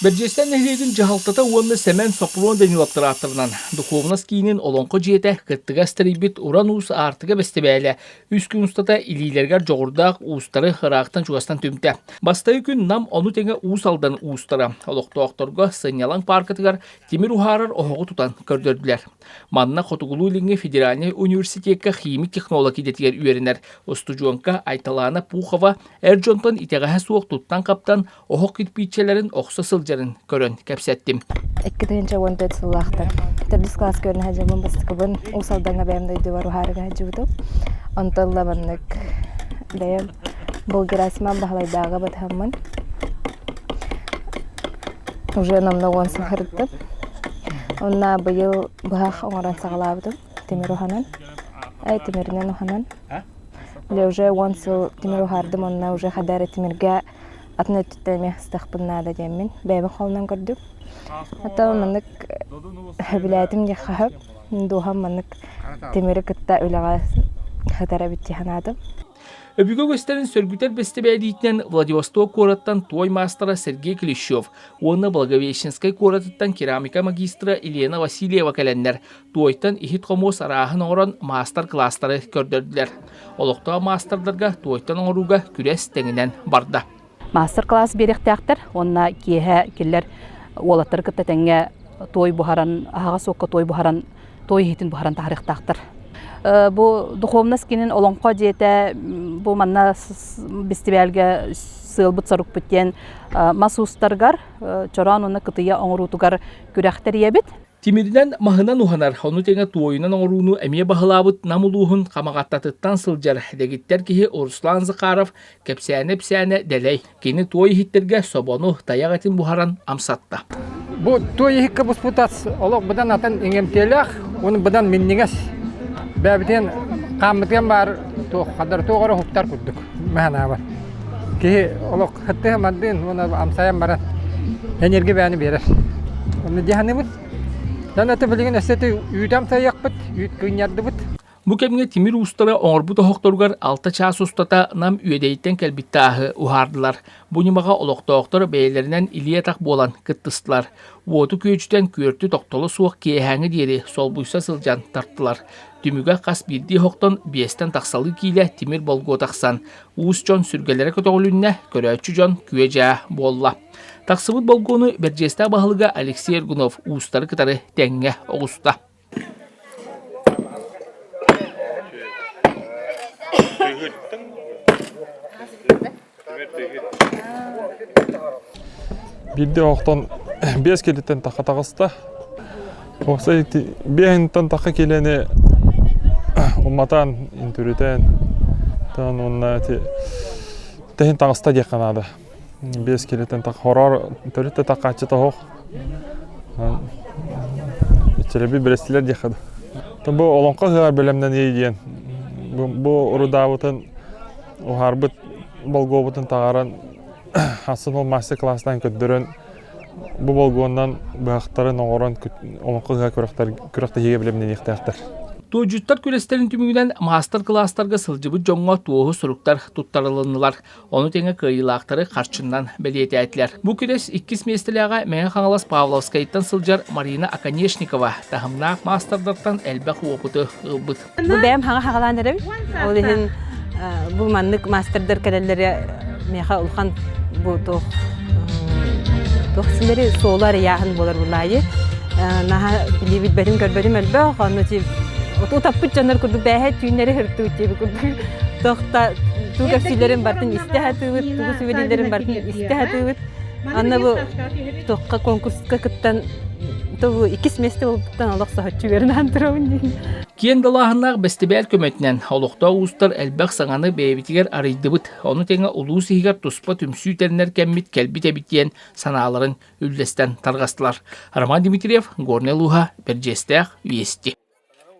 Берджестен нәхлейдің жағалтата уанны сәмен соплуан дәнилаптыратырынан. Духовнас кейінен олонқы жете кыттыға стәрейбіт уран уыс артыға бәстебәлі. Үс күн ұстата илейлергер жоғырдақ уыстары хырақтан жуастан түмті. Бастайы күн нам оны теңе уыс алдан уыстары. Олықты оқтырға сынялан паркатығар темір ухарар оғығы тұтан көрдірділер. Манна Хотугулу иліңе федеральный университетке химик технологи детігер үйерінер. Остужуанка Айталана Пухова әржонтан итеғаға суық тұттан қаптан оғық кирпичелерін оқса сылжарын көрін кәпсеттім. Эккетенче онтет сыллахтар. Тердис класс көрін хәжабын бастықыбын усалданға бәйімдейді бар ухарыға хәжабыды. Онталла маннык дәйім бұл герасиман бағалайдағы батхамын. Уже намна онсын хырыттым. Онна бұйыл бұғақ оңаран сағалабыдым. Темір уханан. Темірінен уханан. Біле уже онсыл темір ухардым. Онна уже қадары темірге атына түттәме стақпыннада демін. Бәйбі қолынан көрдім. Ата маннык біләтім де қағып. Дұғам маннык темірі күтті өліға қадары бітті ханадым. Өбігі көстерін сөргітер бәстебәдейтінен Владивосток кораттан той мастера Сергей Клещев, оны Благовещенскай кораттан керамика магистра Елена Васильева кәләннер, тойттан ихит қомос арағын оңыран мастер-кластары көрдірділер. Олықта мастердарға тойттан оңыруға күрес тәңінен барды. Мастер-класс беректәқтір, онна кейе келер олаттар күтті тәңге той бұхаран, ағаға соққа той бұхаран, той хетін бұхаран тарихтақтыр. Бу духовнас кинин олонқо жете бу манна бестибелге сылбыт сарук биттен масустаргар чоран уны кытыя оңрутугар күрәхтер ебит. Тимирден махынан уханар, оны теңе туойынан оңруну әмие бағылабыт намулуғын қамағаттатыттан сылжар. Дегиттер кеге Урслан Закаров кәпсәне дәлей. Кені туой хиттерге собону таяғатын бұхаран амсатта. Бу туой хикка бұспутас, олық бұдан атын еңемтелек, оны бұдан миннеңес. Бәбітен қамытен бар, қадар тоғыры хуптар күрдік. Мәна бар. Кеге олық хытты маддын, оны амсаян баран энерги бәні берер. Оны дияны бұд. Данаты білген әсеті үйдам саяқ бұд, үйд күйнерді бұд. Бу кемге тимир устары оңырбут оқторгар 6 час устата нам үйедейтен кәлбіттағы ухардылар. Бұнымаға олықтоқтор бәйлерінен илия тақ болан кыттыстылар. Уоту күйечтен күерті тоқтолы суық кейхәңі дері сол бұйса сылжан тарттылар. Түмігі қас бірді хоқтан бестен тақсалы кейлі тимир болғы тақсан. Уыз жон сүргелері көтоғылүнне көрәтші жон күйе жа болла. Тақсыбыт болғыны Берджесті бағылыға Алексей Эргунов уыстары кытары тәңге оғыста. Бидде оқтан 5 келеттен таққа тағыста. Оқса бейінтен таққа келені ұматан, интүрітен, онына тәйін тағыста деқанады. 5 келеттен таққа хорар, түрітті таққа ачыта оқ. Челебі бірестілер деқады. Бұл олонқа ғар бөлемден ейден. Бұл ұрыда бұтын, ұғар бұт, болғо бұтын тағаран, асын ол мастер-класстан көттірін, бұл болғуынан бұғақтарын оңыран олонқа ғар күріқті еге білемден еқтіяқтыр. Туğcutlar küreslerin tümünden master-classlarga sılcıbı jonga tuğu suruqtar tuttarılınılar. Onu tenge kıyılaqtары qarşından beliyete ettiler. Bu küres 2 mesleğe Meğen Xangalas Pavlovskay'tan sılcar Marina Akaneshnikova tahımna masterlardan elbaq oputu ılbıt. Bu bəyəm xağalanırım. Olihin bu manlık masterlar kələlləri meğa ulxan bu toxsinləri soğular yağın bolar bulayı. Naha bilibit berim görberim elbaq. O tapıt canlar kurdu bəyət tüyünləri hırtı uçebi kurdu. Toxta tuğ sülerin bartın istihatı, tuğ süvelilerin bartın istihatı. Anna bu toqqa konkurska kıttan bu 2 mesleğe oluptan Allah sahatçı verin antırağın deyin. Kiyen dalahınaq bestibel kömetinden oluqta uustar elbaq sağanı beyvitiger arıydıbıt. Onu tenge ulu sihigar tuspa tümsü teriner kemmit kelbite bitiyen sanaların üllesten targastılar. Roman Dimitriyev, Gorneluha, Berjestaq, Vesti.